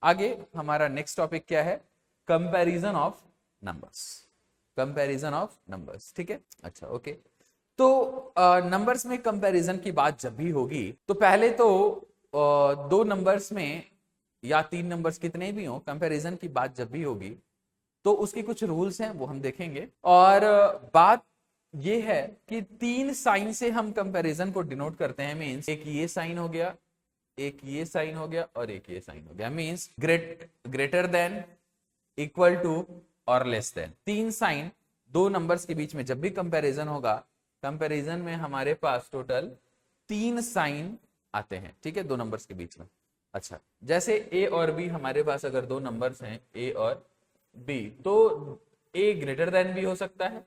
आगे हमारा next topic क्या है? Comparison of numbers. Comparison of numbers, ठीक है। अच्छा, ओके। तो नंबर्स में कंपैरिजन की बात जब भी होगी तो पहले तो दो नंबर्स में या तीन नंबर्स कितने भी हो, कंपैरिजन की बात जब भी होगी तो उसके कुछ रूल्स हैं, वो हम देखेंगे। और बात ये है कि तीन साइन से हम कंपैरिजन को डिनोट करते हैं। मींस एक ये साइन हो गया, एक ये साइन हो गया और एक ये साइन हो गया। Means greater than, equal to और लेस देन। तीन साइन दो नंबर्स के बीच में जब भी कंपैरिजन होगा, कंपैरिजन में हमारे पास टोटल तीन साइन आते हैं, ठीक है, दो नंबर्स के बीच में। अच्छा, जैसे ए और बी हमारे पास अगर दो नंबर्स हैं ए और बी, तो ए ग्रेटर देन बी हो सकता है,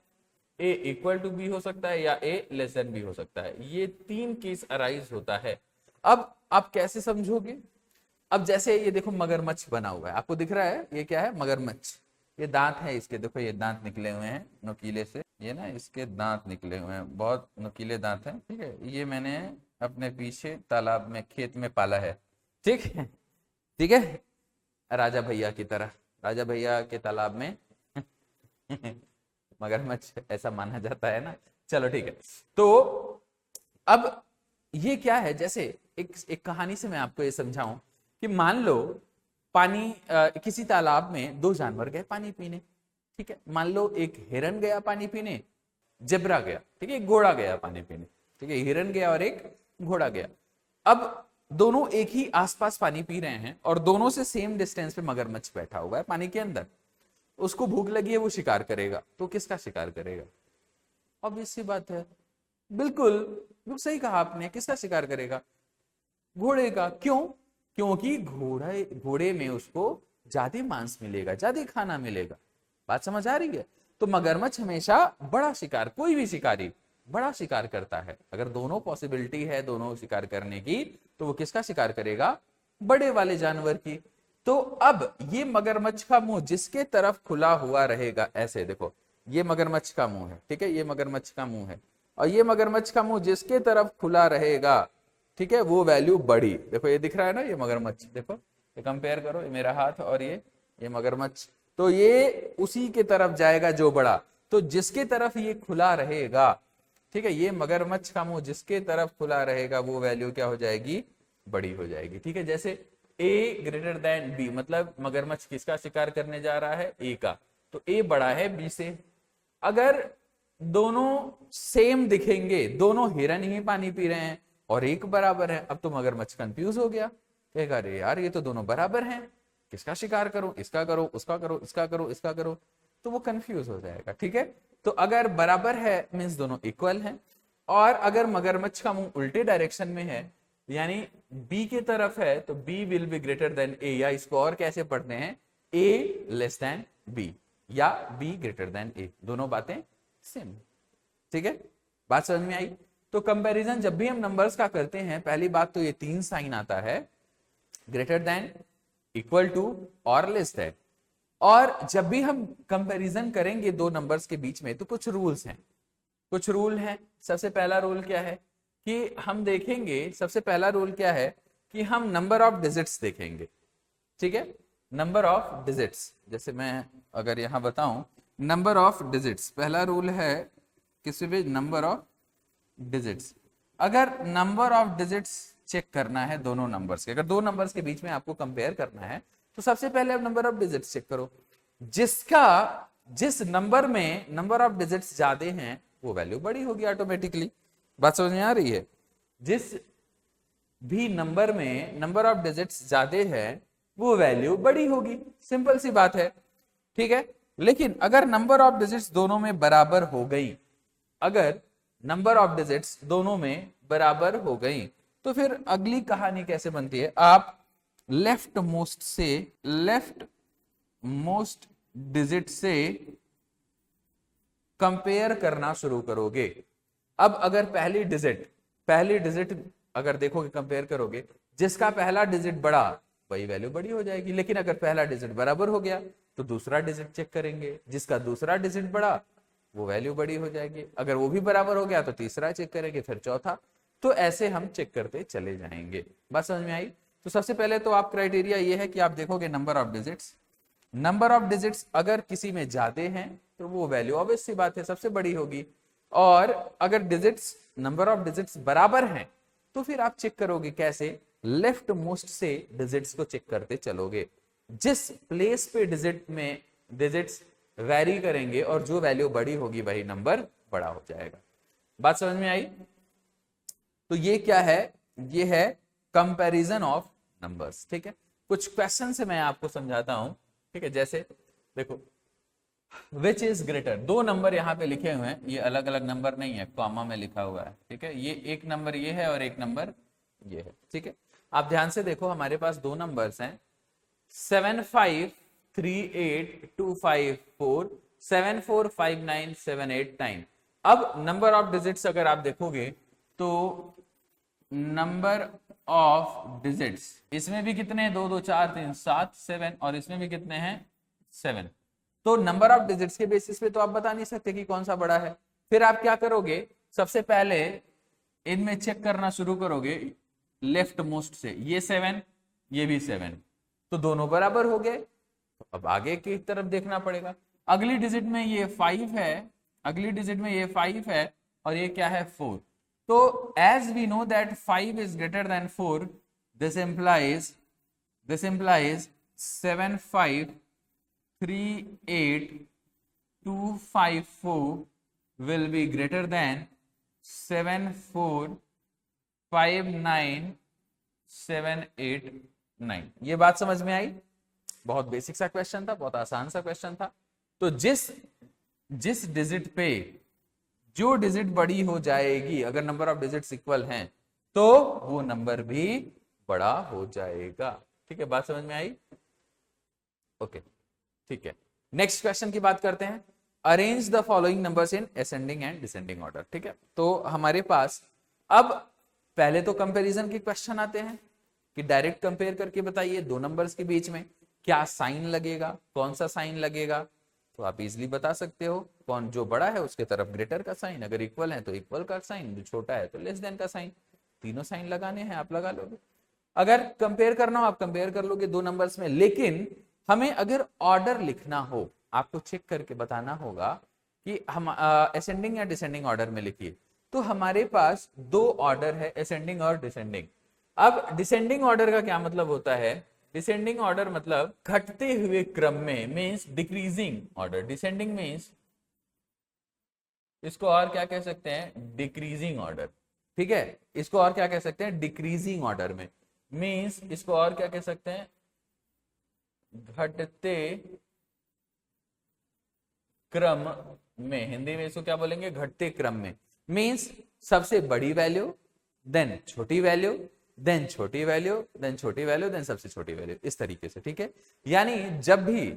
ए इक्वल टू बी हो सकता है, या ए लेस देन बी हो सकता है। ये तीन केस अराइज होता है। अब आप कैसे समझोगे? अब जैसे ये देखो मगरमच्छ बना हुआ है, आपको दिख रहा है ये क्या है? मगरमच्छ। ये दांत है इसके, देखो ये दांत निकले हुए हैं नुकीले से, ये ना इसके दांत निकले हुए हैं, बहुत नुकीले दांत हैं, ठीक है। ये मैंने अपने पीछे तालाब में, खेत में पाला है, ठीक है, ठीक है, राजा भैया की तरह, राजा भैया के तालाब में मगरमच्छ, ऐसा माना जाता है ना। चलो ठीक है। तो अब ये क्या है, जैसे एक कहानी से मैं आपको ये समझाऊं कि मान लो पानी किसी तालाब में दो जानवर गए पानी पीने, ठीक है। मान लो एक हिरन गया पानी पीने, जेब्रा गया, ठीक है, एक घोड़ा गया पानी पीने, ठीक है, हिरन गया और एक घोड़ा गया। अब दोनों एक ही आसपास पानी पी रहे हैं और दोनों से सेम डिस्टेंस पे मगरमच्छ बैठा हुआ है पानी के अंदर। उसको भूख लगी है, वो शिकार करेगा, तो किसका शिकार करेगा? ऑब्वियस सी बात है, बिल्कुल सही कहा आपने, किसका शिकार करेगा? घोड़े का। क्यों? क्योंकि घोड़े में उसको ज्यादा मांस मिलेगा, ज्यादा खाना मिलेगा। बात समझ आ रही है? तो मगरमच्छ हमेशा बड़ा शिकार, कोई भी शिकारी बड़ा शिकार करता है। अगर दोनों पॉसिबिलिटी है दोनों शिकार करने की, तो वो किसका शिकार करेगा? बड़े वाले जानवर की। तो अब ये मगरमच्छ का मुंह जिसके तरफ खुला हुआ रहेगा, ऐसे देखो, ये मगरमच्छ का मुंह है, ठीक है, ये मगरमच्छ का मुंह है, और ये मगरमच्छ का मुंह जिसके तरफ खुला रहेगा, ठीक है, वो वैल्यू बड़ी। देखो ये दिख रहा है ना, ये मगरमच्छ, देखो ये कंपेयर करो, ये मेरा हाथ और ये मगरमच्छ, तो ये उसी के तरफ जाएगा जो बड़ा। तो जिसके तरफ ये खुला रहेगा, ठीक है, ये मगरमच्छ का मुंह जिसके तरफ खुला रहेगा, वो वैल्यू क्या हो जाएगी? बड़ी हो जाएगी, ठीक है। जैसे ए ग्रेटर देन बी, मतलब मगरमच्छ किसका शिकार करने जा रहा है? ए का, तो ए बड़ा है बी से। अगर दोनों सेम दिखेंगे, दोनों हिरन ही पानी पी रहे हैं और एक बराबर है, अब तो मगरमच्छ कंफ्यूज हो गया, कहेगा अरे यार ये तो दोनों बराबर हैं, किसका शिकार करूं? इसका करो, उसका करो, इसका करो, इसका करो, तो वो कंफ्यूज हो जाएगा, ठीक है। तो अगर बराबर है मीन्स दोनों इक्वल हैं, और अगर मगरमच्छ का मुंह उल्टे डायरेक्शन में है, यानी बी की तरफ है, तो B will be greater than A, या इसको और कैसे पढ़ते हैं? ए लेस देन बी या बी ग्रेटर देन ए, दोनों बातें सेम, ठीक है। बात समझ में आई? तो कंपैरिजन जब भी हम नंबर्स का करते हैं, पहली बात तो ये तीन साइन आता है, ग्रेटर देन, इक्वल टू और लेस देन। और जब भी हम कंपैरिजन करेंगे दो नंबर्स के बीच में, तो कुछ रूल्स हैं, कुछ रूल हैं। सबसे पहला रूल क्या है कि हम देखेंगे, सबसे पहला रूल क्या है कि हम नंबर ऑफ डिजिट्स देखेंगे, ठीक है, नंबर ऑफ डिजिट्स। जैसे मैं अगर यहां बताऊं, नंबर ऑफ डिजिट्स, पहला रूल है किसी भी नंबर ऑफ डिजिट्स। अगर नंबर ऑफ डिजिट्स चेक करना है दोनों नंबर्स के, अगर दो नंबर्स के बीच में आपको कंपेयर करना है, तो सबसे पहले आप नंबर ऑफ डिजिट्स चेक करो। जिस नंबर में नंबर ऑफ डिजिट्स ज्यादा हैं, वो वैल्यू बड़ी होगी ऑटोमेटिकली। बात समझ में आ रही है? जिस भी नंबर में नंबर ऑफ डिजिट्स ज्यादा है, वो वैल्यू बड़ी होगी, सिंपल सी बात है, ठीक है। लेकिन अगर नंबर ऑफ डिजिट्स दोनों में बराबर हो गई, अगर नंबर ऑफ डिजिट्स दोनों में बराबर हो गई, तो फिर अगली कहानी कैसे बनती है? आप लेफ्ट मोस्ट डिजिट से कंपेयर करना शुरू करोगे। अब अगर पहली डिजिट अगर देखोगे, कंपेयर करोगे, जिसका पहला डिजिट बड़ा, वही वैल्यू बड़ी हो जाएगी। लेकिन अगर पहला डिजिट बराबर हो गया, तो दूसरा डिजिट चेक करेंगे, जिसका दूसरा डिजिट बड़ा, वो वैल्यू बड़ी हो जाएगी। अगर वो भी बराबर हो गया, तो तीसरा चेक करेंगे, फिर चौथा। तो ऐसे हम चेक करते चले जाएंगे। बात समझ में आई? तो सबसे पहले तो आप क्राइटेरिया ये है कि आप देखोगे number of digits. Number of digits अगर किसी में ज्यादा हैं तो वो वैल्यू ऑब्वियस सी बात है सबसे बड़ी होगी, और अगर डिजिट्स नंबर ऑफ डिजिट्स बराबर हैं तो फिर आप चेक करोगे कैसे, लेफ्ट मोस्ट से डिजिट्स को चेक करते चलोगे। जिस प्लेस पे डिजिट्स वैरी करेंगे और जो वैल्यू बड़ी होगी वही नंबर बड़ा हो जाएगा। बात समझ में आई? तो ये क्या है, ये है कंपैरिजन ऑफ नंबर्स। ठीक है, कुछ क्वेश्चन से मैं आपको समझाता हूं। ठीक है, जैसे देखो विच इज ग्रेटर, दो नंबर यहाँ पे लिखे हुए हैं, ये अलग अलग नंबर नहीं है, कॉमा में लिखा हुआ है। ठीक है, ये एक नंबर ये है और एक नंबर ये है। ठीक है, आप ध्यान से देखो, हमारे पास दो नंबर्स हैं 75382547459789। अब नंबर ऑफ डिजिट्स अगर आप देखोगे तो नंबर ऑफ डिजिट्स इसमें भी कितने हैं, 2 2 4 3 7 7, और इसमें भी कितने हैं 7। तो नंबर ऑफ डिजिट्स के बेसिस पे तो आप बता नहीं सकते कि कौन सा बड़ा है। फिर आप क्या करोगे, सबसे पहले इनमें चेक करना शुरू करोगे लेफ्ट मोस्ट से, ये 7 ये भी 7, तो दोनों बराबर हो गए। तो अब आगे की तरफ देखना पड़ेगा, अगली डिजिट में ये 5 है, अगली डिजिट में ये 5 है और ये क्या है 4। तो as we know that 5 is greater than 4, this implies 7538254 will be greater than 7459789। ये बात समझ में आई? बहुत बेसिक सा क्वेश्चन था, बहुत आसान सा क्वेश्चन था। तो जिस डिजिट पे जो डिजिट बड़ी हो जाएगी, अगर नंबर ऑफ डिजिट्स इक्वल हैं तो वो नंबर भी बड़ा हो जाएगा। ठीक है, बात समझ में आई? ओके, ठीक है, नेक्स्ट क्वेश्चन की बात करते हैं। Arrange the following numbers in ascending and descending order. ठीक है, तो हमारे पास अब पहले तो कंपैरिजन के क्वेश्चन आते हैं कि डायरेक्ट कंपेयर करके बताइए दो नंबर्स के बीच में क्या साइन लगेगा, कौन सा साइन लगेगा। तो आप इजीली बता सकते हो, कौन जो बड़ा है उसके तरफ ग्रेटर का साइन, अगर इक्वल है तो इक्वल का साइन, जो छोटा है तो लेस देन का साइन। तीनों साइन लगाने हैं, आप लगा लोगे। अगर कंपेयर करना हो आप कंपेयर कर लोगे दो नंबर्स में, लेकिन हमें अगर ऑर्डर लिखना हो, आपको चेक करके बताना होगा कि हम असेंडिंग या डिसेंडिंग ऑर्डर में लिखिए। तो हमारे पास दो ऑर्डर है, असेंडिंग और डिसेंडिंग। अब डिसेंडिंग ऑर्डर का क्या मतलब होता है, डिसेंडिंग ऑर्डर मतलब घटते हुए क्रम में, means decreasing order. Descending means इसको और क्या कह सकते हैं, डिक्रीजिंग ऑर्डर। ठीक है, इसको और क्या कह सकते हैं, डिक्रीजिंग ऑर्डर में, मींस इसको और क्या कह सकते हैं, घटते क्रम में। हिंदी में इसको क्या बोलेंगे, घटते क्रम में। मींस सबसे बड़ी वैल्यू, देन छोटी वैल्यू, देन छोटी वैल्यू, देन छोटी वैल्यू, देन सबसे छोटी वैल्यू, इस तरीके से। ठीक है, यानी जब भी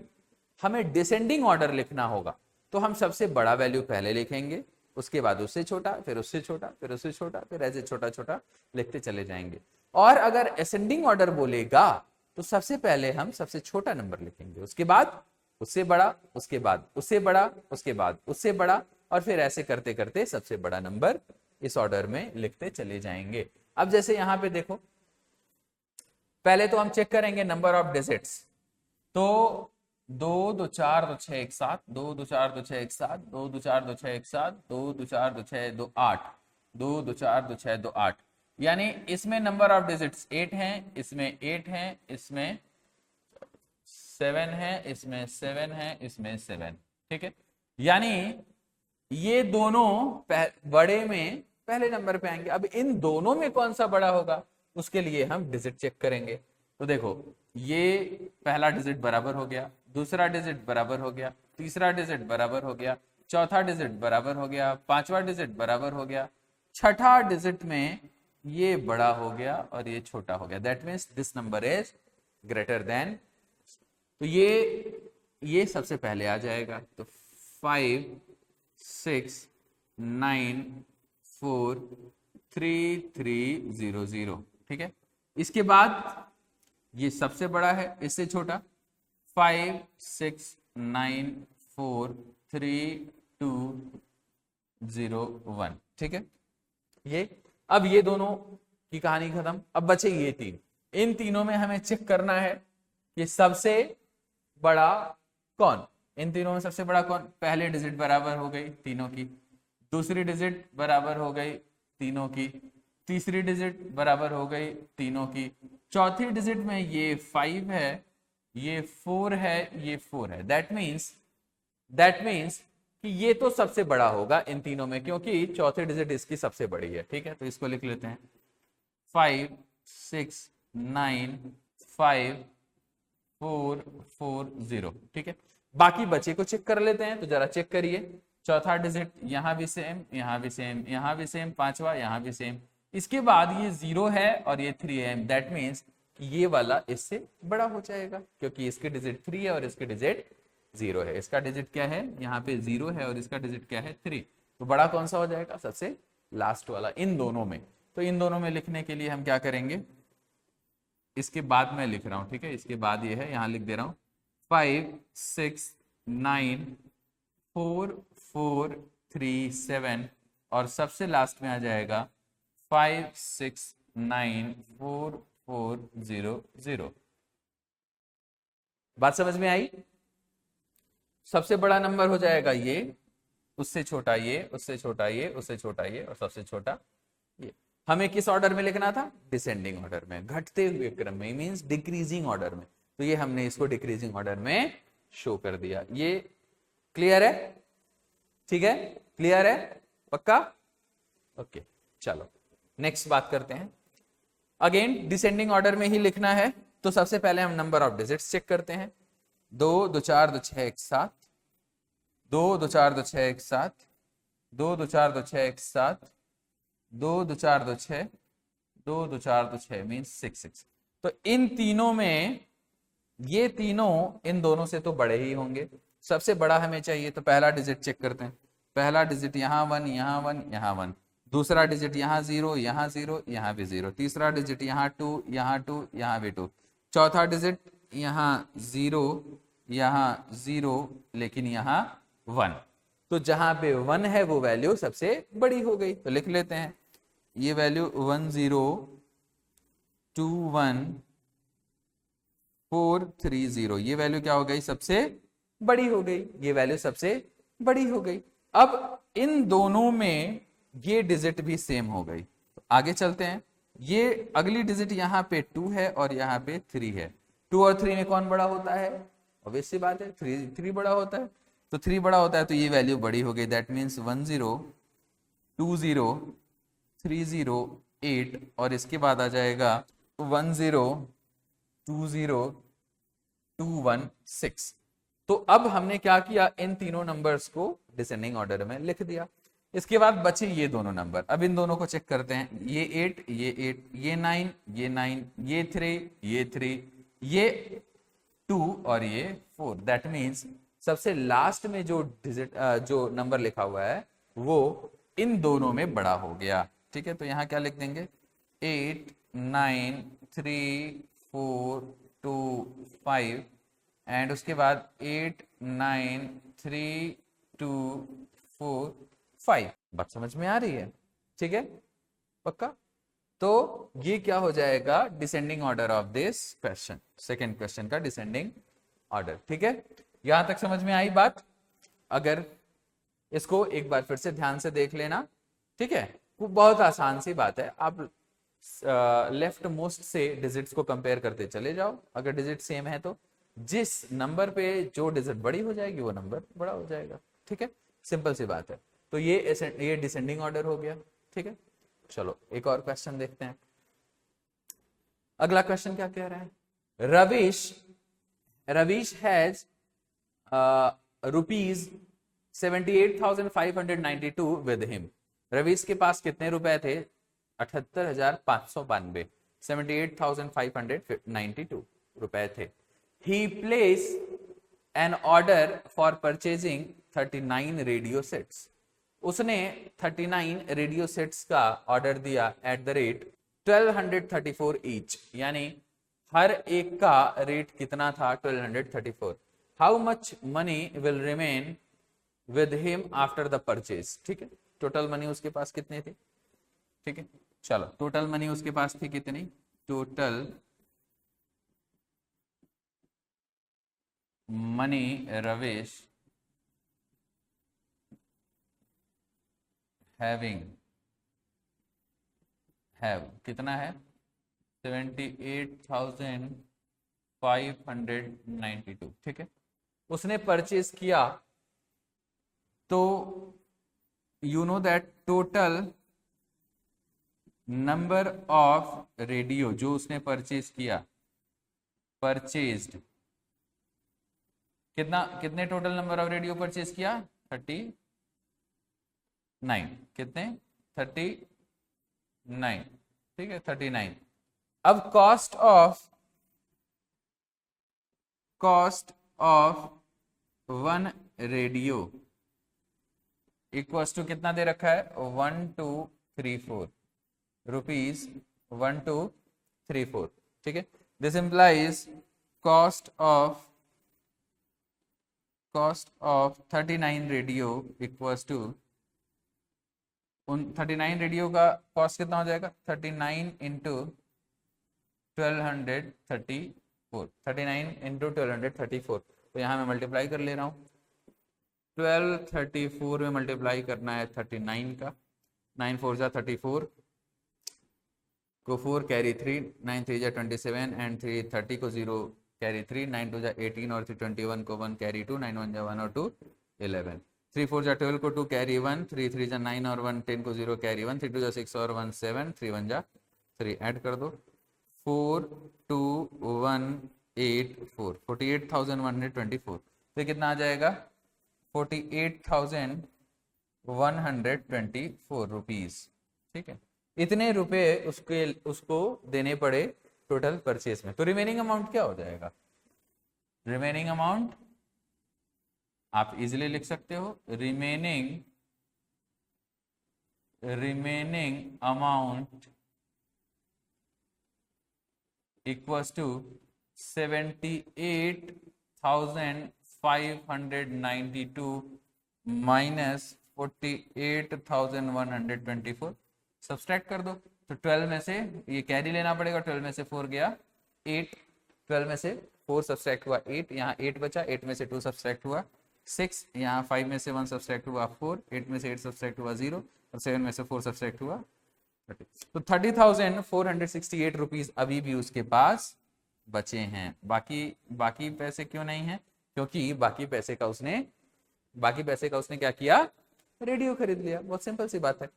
हमें डिसेंडिंग ऑर्डर लिखना होगा तो हम सबसे बड़ा वैल्यू पहले लिखेंगे, उसके बाद उससे छोटा, फिर उससे छोटा, फिर उससे छोटा, फिर ऐसे छोटा छोटा लिखते चले जाएंगे। और अगर असेंडिंग ऑर्डर बोलेगा तो सबसे पहले हम सबसे छोटा नंबर लिखेंगे, उसके बाद उससे बड़ा, उसके बाद उससे बड़ा, उसके बाद उससे बड़ा, और फिर ऐसे करते करते सबसे बड़ा नंबर इस ऑर्डर में लिखते चले जाएंगे। अब जैसे यहां पे देखो, पहले तो हम चेक करेंगे नंबर ऑफ डिजिट्स। तो 2 2 4 2 6 1 7, 2 2 4 2 6 1 7, 2 2 4 2 6 1 7, 2 2 4 2 6 2 8, 2 2 4 2 6 2 8। यानी इसमें नंबर ऑफ डिजिट्स 8 हैं, इसमें 8 हैं, इसमें 7 है, इसमें 7 है, इसमें 7। ठीक है, यानी ये दोनों बड़े में पहले नंबर पे आएंगे। अब इन दोनों में कौन सा बड़ा होगा, उसके लिए हम डिजिट चेक करेंगे। तो देखो, ये पहला डिजिट बराबर हो गया, दूसरा डिजिट बराबर हो गया, तीसरा डिजिट बराबर हो गया, चौथा डिजिट बराबर हो गया, पांचवा डिजिट बराबर हो गया, छठा डिजिट में ये बड़ा हो गया और ये छोटा हो गया। That means this number is greater then. तो ये सबसे पहले आ जाएगा। तो 5 6 9 4 3 3 0 0। ठीक है, इसके बाद ये सबसे बड़ा है, इससे छोटा 5 6 9 4 3 2 0 1। ठीक है, ये अब ये दोनों की कहानी खत्म। अब बचे ये तीन, इन तीनों में हमें चेक करना है कि सबसे बड़ा कौन, इन तीनों में सबसे बड़ा कौन। पहले डिजिट बराबर हो गई तीनों की, दूसरी डिजिट बराबर हो गई तीनों की, तीसरी डिजिट बराबर हो गई तीनों की, चौथी डिजिट में ये 5 है, ये 4 है, ये 4 है। दैट मीन्स कि ये तो सबसे बड़ा होगा इन तीनों में, क्योंकि चौथी डिजिट इसकी सबसे बड़ी है। ठीक है, तो इसको लिख लेते हैं 5 6 9 5 4 4 0। ठीक है, बाकी बचे को चेक कर लेते हैं, तो जरा चेक करिए। चौथा डिजिट यहां भी सेम, यहां भी सेम, यहां भी सेम, पांचवा यहां भी सेम, इसके बाद ये 0 है और ये 3 है। दैट मीन्स ये वाला इससे बड़ा हो जाएगा, क्योंकि इसकी डिजिट 3 है और इसकी डिजिट 0 है। इसका डिजिट क्या है, यहाँ पे 0 है और इसका डिजिट क्या है 3। तो बड़ा कौन सा हो जाएगा, सबसे लास्ट वाला इन दोनों में। तो इन दोनों में लिखने के लिए हम क्या करेंगे, इसके बाद मैं लिख रहा हूं, ठीक है, इसके बाद ये है, यहां लिख दे रहा हूं 5 6 9 4 4 3 7 और सबसे लास्ट में आ जाएगा 5 6 9 4 4 0 0। बात समझ में आई। सबसे बड़ा नंबर हो जाएगा ये, उससे छोटा ये, उससे छोटा ये, उससे छोटा ये और सबसे छोटा ये। हमें किस ऑर्डर में लिखना था, डिसेंडिंग ऑर्डर में, घटते हुए क्रम में, मींस डिक्रीजिंग ऑर्डर में। तो ये हमने इसको डिक्रीजिंग ऑर्डर में शो कर दिया। ये क्लियर है, ठीक है, क्लियर है, पक्का, ओके। चलो नेक्स्ट बात करते हैं। अगेन डिसेंडिंग ऑर्डर में ही लिखना है, तो सबसे पहले हम नंबर ऑफ डिजिट्स चेक करते हैं। 2 2 4 2 6 1 7, 2 2 4 2 6 1 7, 2 2 4 2 6 1 7, 2 2 4 2 6, 2 2 4 2 6 मीन्स 6 6। तो इन तीनों में ये तीनों इन दोनों से तो बड़े ही होंगे। सबसे बड़ा हमें चाहिए, तो पहला डिजिट चेक करते हैं। पहला डिजिट यहाँ 1, यहाँ 1, यहाँ 1, दूसरा डिजिट यहाँ 0, यहाँ 0, यहाँ भी 0, तीसरा डिजिट यहाँ 2, यहाँ 2, यहाँ भी 2, चौथा डिजिट यहाँ 0, यहाँ 0, लेकिन यहाँ 1। तो जहां पे 1 है वो वैल्यू सबसे बड़ी हो गई। तो लिख लेते हैं ये वैल्यू 1 0 2 1 4 3 0, ये वैल्यू क्या हो गई, सबसे बड़ी हो गई, ये वैल्यू सबसे बड़ी हो गई। अब इन दोनों में ये डिजिट भी सेम हो गई। तो आगे चलते हैं। ये अगली डिजिट यहाँ पे 2 है और यहाँ पे 3 है। 2 और 3 में कौन बड़ा होता है, ऑब्वियस सी बात है 3 बड़ा होता है। तो 3 बड़ा होता है तो ये वैल्यू बड़ी हो गई। दैट मीन्स 1 0 2 0 3 0 8 और इसके बाद आ जाएगा 1 0 2 0 2 1 6। तो अब हमने क्या किया, इन तीनों नंबर्स को डिसेंडिंग ऑर्डर में लिख दिया। इसके बाद बचे ये दोनों नंबर। अब इन दोनों को चेक करते हैं। ये 8, ये 8, ये 9, ये 9, ये 3, ये 3, ये 2 और ये 4। दैट मीन्स सबसे लास्ट में जो डिजिट जो नंबर लिखा हुआ है वो इन दोनों में बड़ा हो गया। ठीक है, तो यहां क्या लिख देंगे 8 9 3 4 2 5 एंड उसके बाद 8 9 3 2 4 5। बात समझ में आ रही है, ठीक है, पक्का। तो ये क्या हो जाएगा, descending order of this question, second question का डिसेंडिंग ऑर्डर। ठीक है, यहां तक समझ में आई बात। अगर इसको एक बार फिर से ध्यान से देख लेना, ठीक है, वो बहुत आसान सी बात है। आप लेफ्ट मोस्ट से डिजिट्स को कंपेयर करते चले जाओ। अगर डिजिट सेम है तो जिस नंबर पे जो डिजिट बड़ी हो जाएगी वो नंबर बड़ा हो जाएगा। ठीक है, सिंपल सी बात है। तो ये डिसेंडिंग ऑर्डर हो गया। ठीक है, चलो एक और क्वेश्चन देखते हैं। अगला क्वेश्चन क्या कह रहा है, Ravish has rupees 78,592 with him. Ravish के पास कितने रुपए थे, 78,592, 78,592 रुपए थे। He placed an order for purchasing 39 radio sets. उसने 39 रेडियो सेट्स का ऑर्डर दिया एट द रेट 1234 ईच, यानी हर एक का रेट कितना था 1234। How much money will remain with him after the purchase. ठीक है, टोटल मनी उसके पास कितने थे। ठीक है, चलो टोटल मनी उसके पास थी कितनी, टोटल मनी रवेश हैव कितना है 78,592, ठीक है। उसने परचेज किया, तो you know that total number of radio जो उसने परचेज किया, परचेज्ड कितने total number of radio purchase किया 39, कितने 39, ठीक है 39। अब cost of one radio equals to कितना दे रखा है 1234 रुपीज 1234, ठीक है। This implies cost of 39 radio equals to, उन 39 रेडियो का कॉस्ट कितना हो जाएगा 39 इंटू 1234, 39 इंटू 1234, तो यहाँ मैं मल्टीप्लाई कर ले रहा हूँ। 1234 में मल्टीप्लाई करना है 39 का, 9 4 जा 34 को 4 कैरी 3, 9 3 जा 27 एंड 3 30 को 0 कैरी 3, 9 2 जा 18 और 3 21 को 1 कैरी 2, 9 1 जा 1 और 2 11, 3 4 जा 12 को 2 कैरी 1, 3 3 जा 9 और 1 10 को 0 कैरी 1, 3 2 जा 6 और 1 7, 3 1 जा 3, ऐड कर दो 4 2 1 8 4, 48,124, तो कितना आ जाएगा 48,124 रुपीज, ठीक है। इतने रुपए उसको देने पड़े टोटल परचेज में। तो रिमेनिंग अमाउंट क्या हो जाएगा, रिमेनिंग अमाउंट आप इजीली लिख सकते हो, remaining amount equals to 78,592 minus 48,124, subtract कर दो। तो 12 में से ये कैरी लेना पड़ेगा, 12 में से 4 गया 8, 12 में से 4 सब्सट्रैक्ट हुआ 8, यहाँ 8 बचा, 8 में से 2 सब्सट्रैक्ट हुआ 6, यहाँ 5 में से 1 सब्सट्रैक्ट हुआ 4, 8 में से 8 सब्सट्रैक्ट हुआ 0 और 7 में से 4 सब्सट्रैक्ट हुआ 30। तो 30,468 रुपीज अभी भी उसके पास बचे हैं। बाकी पैसे क्यों नहीं है, क्योंकि बाकी पैसे का उसने क्या किया, रेडियो खरीद लिया। बहुत सिंपल सी बात है,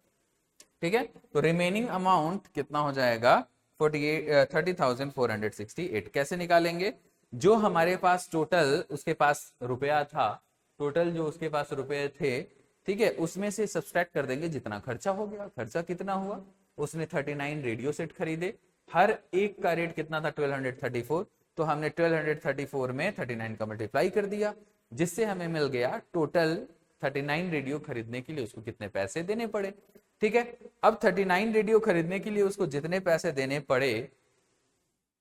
ठीक है। तो रिमेनिंग अमाउंट कितना हो जाएगा 30,468। कैसे निकालेंगे, जो हमारे पास टोटल उसके पास रुपया था, टोटल जो उसके पास रुपए थे, ठीक है, उसमें से सब्सट्रैक्ट कर देंगे जितना खर्चा हो गया। खर्चा कितना हुआ, उसने 39 रेडियो सेट खरीदे, हर एक का रेट कितना था 1234, तो हमने 1234 में 39 का मल्टीप्लाई कर दिया, जिससे हमें मिल गया टोटल 39 रेडियो खरीदने के लिए उसको कितने पैसे देने पड़े, ठीक है। अब 39 रेडियो खरीदने के लिए उसको जितने पैसे देने पड़े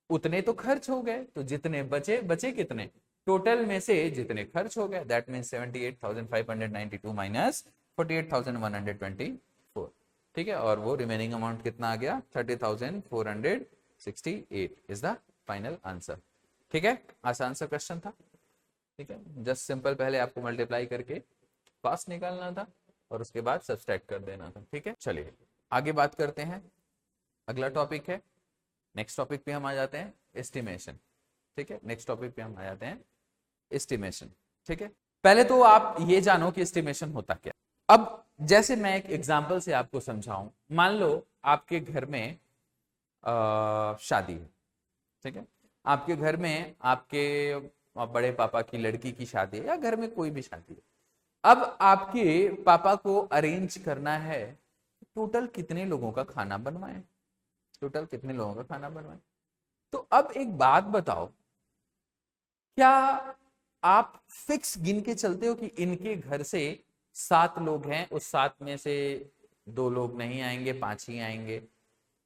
उतने तो खर्च हो गए, तो जितने बचे कितने, टोटल में से जितने खर्च हो गए, दैट मीन्स 78,592 माइनस 48,124, ठीक है। और वो रिमेनिंग अमाउंट कितना आ गया 30,468 इज द फाइनल आंसर, ठीक है। आसान सा क्वेश्चन था, ठीक है। जस्ट सिंपल पहले आपको मल्टीप्लाई करके कॉस्ट निकालना था और उसके बाद सब्सट्रैक्ट कर देना था, ठीक है। चलिए आगे बात करते हैं, अगला टॉपिक है, नेक्स्ट टॉपिक पे हम आ जाते हैं एस्टिमेशन, ठीक है। नेक्स्ट टॉपिक पे हम आ जाते हैं एस्टिमेशन, ठीक है। पहले तो आप ये जानो कि एस्टिमेशन होता क्या। अब जैसे मैं एक एग्जांपल से आपको समझाऊं, मान लो आपके घर में शादी है, ठीक है। आपके घर में आपके बड़े पापा की लड़की की शादी है या घर में कोई भी शादी है। अब आपके पापा को अरेंज करना है टोटल कितने लोगों का खाना बनवाएं, टोटल कितने लोगों का खाना बनवाएं। तो अब एक बात बताओ, क्या आप फिक्स गिन के चलते हो कि इनके घर से 7 लोग हैं, उस 7 में से 2 लोग नहीं आएंगे, 5 ही आएंगे।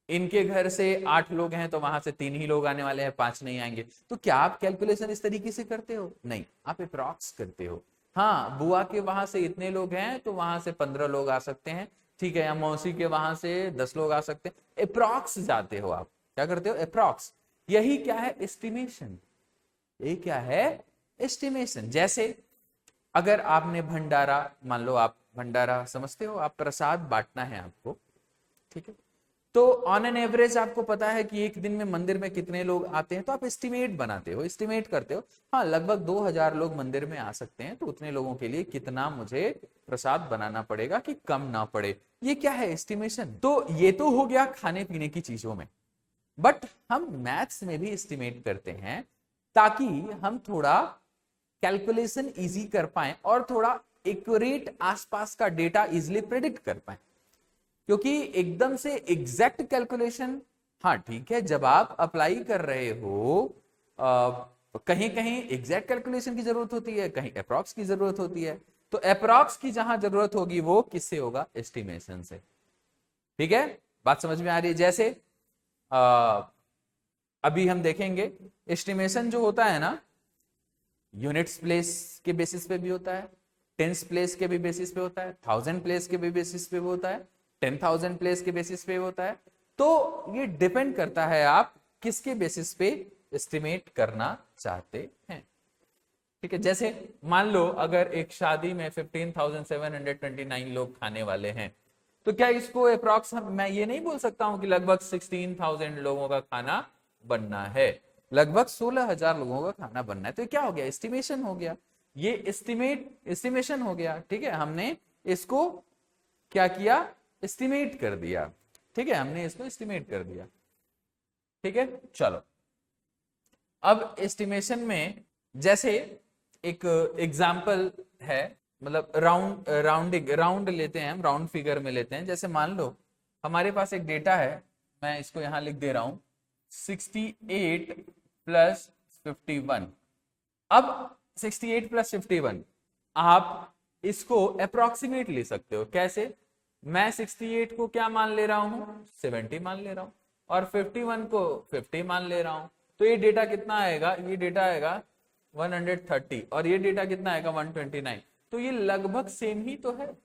इनके घर से 8 लोग हैं तो वहां से 3 ही लोग आने वाले हैं, 5 नहीं आएंगे। तो क्या आप कैलकुलेशन इस तरीके से करते हो? नहीं, आप अप्रॉक्स करते हो। हाँ, बुआ के वहां से इतने लोग हैं तो वहां से 15 लोग आ सकते हैं, ठीक है, या मौसी के वहां से 10 लोग आ सकते हैं। अप्रॉक्स जाते हो आप, क्या करते हो? अप्रॉक्स। यही क्या है? एस्टिमेशन। ये क्या है? एस्टिमेशन। जैसे अगर आपने भंडारा, मान लो आप भंडारा समझते हो, आप प्रसाद बांटना है आपको, ठीक है, तो ऑन एन एवरेज आपको पता है कि एक दिन में मंदिर में कितने लोग आते हैं, तो आप एस्टिमेट बनाते हो, एस्टिमेट करते हो, हाँ लगभग 2000 लोग मंदिर में आ सकते हैं, तो उतने लोगों के लिए कितना मुझे प्रसाद बनाना पड़ेगा कि कम ना पड़े। ये क्या है? एस्टिमेशन। तो ये तो हो गया खाने पीने की चीजों में, बट हम मैथ्स में भी एस्टिमेट करते हैं ताकि हम थोड़ा कैलकुलेशन इजी कर पाए और थोड़ा एक्यूरेट आसपास का डेटा इजिली प्रेडिक्ट कर पाए। क्योंकि एकदम से एग्जैक्ट कैलकुलेशन, हाँ ठीक है, जब आप अप्लाई कर रहे हो कहीं कहीं एग्जैक्ट कैलकुलेशन की जरूरत होती है, कहीं अप्रॉक्स की जरूरत होती है, तो अप्रॉक्स की जहां जरूरत होगी वो किससे होगा? एस्टिमेशन से। ठीक है, बात समझ में आ रही है? जैसे अभी हम देखेंगे एस्टिमेशन जो होता है ना, यूनिट्स प्लेस के बेसिस पे भी होता है, टेंस प्लेस के भी बेसिस पे होता है, 1000 प्लेस के भी बेसिस पे होता है, 10,000 प्लेस के बेसिस पे होता है। तो ये डिपेंड करता है आप किसके बेसिस पे एस्टिमेट करना चाहते हैं। ठीक है, जैसे मान लो अगर एक शादी में 15,729 लोग खाने वाले हैं, तो क्या इसको अप्रॉक्स मैं ये नहीं बोल सकता हूं कि लगभग 16,000 लोगों का खाना बनना है, लगभग 16,000 लोगों का खाना बनना है, तो क्या हो गया? एस्टिमेशन हो गया, ये एस्टिमेशन हो गया। ठीक है, हमने इसको क्या किया? एस्टिमेट कर दिया। ठीक है, हमने इसको एस्टिमेट कर दिया। ठीक है, चलो अब एस्टिमेशन में जैसे एक एग्जाम्पल है, मतलब राउंड लेते हैं हम, राउंड फिगर में लेते हैं। जैसे मान लो हमारे पास एक डेटा है, मैं इसको यहां लिख दे रहा हूं 68 प्लस 51। अब 68 प्लस 51 आप इसको अप्रोक्सीमेट ले सकते हो। कैसे? मैं 68 को क्या मान ले रहा हूं? 70 मान ले रहा हूं, और 51 को 50 मान ले रहा हूं। तो ये डेटा कितना आएगा? ये डेटा आएगा 130, और ये डेटा कितना आएगा? 129। तो ये लगभग सेम ही तो है,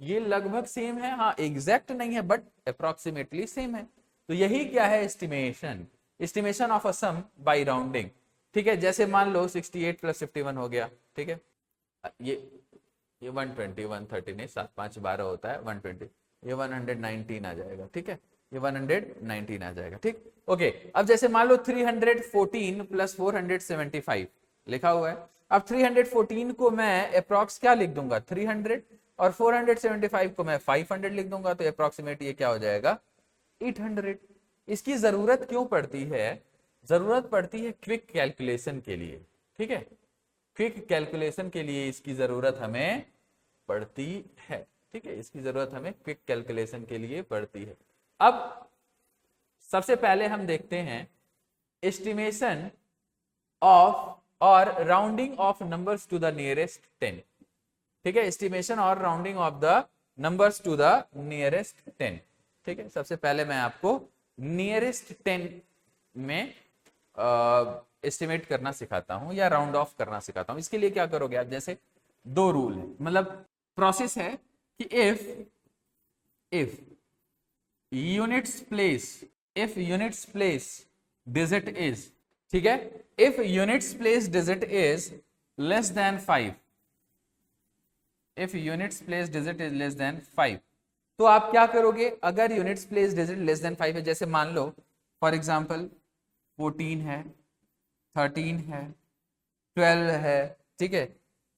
ये लगभग सेम है, हाँ एग्जैक्ट नहीं है बट अप्रोक्सीमेटली सेम है। तो यही क्या है? Estimation, estimation of a sum by rounding. ठीक है, जैसे मान लो 68 प्लस 51 हो गया। ठीक है, ये 120, 130 नहीं, 7 5 12 होता है 120, ये 119 आ जाएगा। ठीक है, ये 119 आ जाएगा। ठीक, ओके। अब जैसे मान लो 314 प्लस 475 लिखा हुआ है। अब 314 को मैं अप्रॉक्स क्या लिख दूंगा? 300, और 475 को मैं 500 लिख दूंगा, तो अप्रॉक्सीमेट ये क्या हो जाएगा? 800। इसकी जरूरत क्यों पड़ती है? जरूरत पड़ती है क्विक कैलकुलेशन के लिए। ठीक है, क्विक कैलकुलेशन के लिए इसकी जरूरत हमें पड़ती है। ठीक है, इसकी जरूरत हमें क्विक कैलकुलेशन के लिए पड़ती है। अब सबसे पहले हम देखते हैं एस्टिमेशन ऑफ और rounding of numbers to the nearest 10। ठीक है, एस्टिमेशन और rounding of the numbers to the nearest 10। ठीक है, सबसे पहले मैं आपको नियरेस्ट 10 में एस्टिमेट करना सिखाता हूं या राउंड ऑफ करना सिखाता हूं। इसके लिए क्या करोगे आप? जैसे दो रूल है, मतलब प्रोसेस है कि if units place digit is, ठीक है, if units place digit is less than 5, if units place digit is less than 5, तो आप क्या करोगे? अगर units place digit less than 5 है, जैसे मान लो फॉर एग्जांपल 14 है, 13 है, 12 है, ठीक है,